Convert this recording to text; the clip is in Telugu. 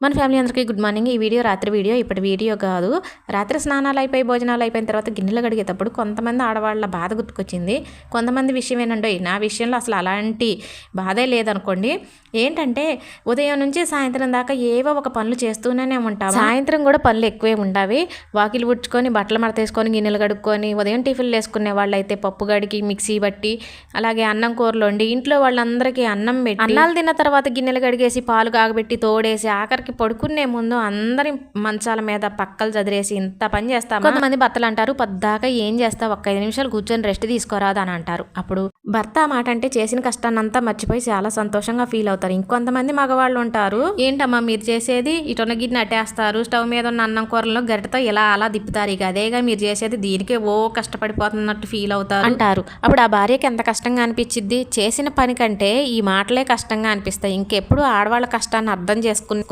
మన ఫ్యామిలీ అందరికీ గుడ్ మార్నింగ్. ఈ వీడియో రాత్రి వీడియో, ఇప్పటి వీడియో కాదు. రాత్రి స్నానాలు అయిపోయి భోజనాలు అయిపోయిన తర్వాత గిన్నెలు కడిగేటప్పుడు కొంతమంది ఆడవాళ్ళ బాధ గుర్తుకొచ్చింది. కొంతమంది విషయం ఏంటంటే, నా విషయంలో అసలు అలాంటి బాధే లేదనుకోండి. ఏంటంటే ఉదయం నుంచి సాయంత్రం దాకా ఏవో ఒక పనులు చేస్తూనే ఉంటాం. సాయంత్రం కూడా పనులు ఎక్కువే ఉండవి. వాకిలు ఉడ్చుకొని బట్టలు మడతేసుకొని గిన్నెలు కడుక్కొని ఉదయం టిఫిన్లు వేసుకునే వాళ్ళు అయితే పప్పు గడికి మిక్సీ బట్టి, అలాగే అన్నం కూరలు వండి ఇంట్లో వాళ్ళందరికీ అన్నం పెట్టి, అన్నాలు తిన్న తర్వాత గిన్నెలు కడిగేసి పాలు కాగబెట్టి తోడేసి ఆఖరికి పడుకునే ముందు అందరి మంచాల మీద పక్కలు చదిరేసి ఇంత పని చేస్తాం. కొంతమంది భర్తలు అంటారు, పద్దాకా ఏం చేస్తావు, ఒక్క 5 నిమిషాలు కూర్చొని రెస్ట్ తీసుకోరాదు అని అంటారు. అప్పుడు భర్త ఆ మాట అంటే చేసిన కష్టాన్నంతా మర్చిపోయి చాలా సంతోషంగా ఫీల్ అవుతారు. ఇంకొంతమంది మగవాళ్ళు ఉంటారు, ఏంటమ్మా మీరు చేసేది, ఇటున్న గిన్నె అట్టేస్తారు, స్టవ్ మీద ఉన్న అన్నం కూరలో గరిటతో ఇలా అలా తిప్పుతారు, ఇక అదేగా మీరు చేసేది, దీనికే ఓ కష్టపడిపోతున్నట్టు ఫీల్ అవుతారు అంటారు. అప్పుడు ఆ భార్యకి ఎంత కష్టంగా అనిపించిద్ది. చేసిన పని కంటే ఈ మాటలే కష్టంగా అనిపిస్తాయి. ఇంకెప్పుడు ఆడవాళ్ళ కష్టాన్ని అర్థం చేసుకుని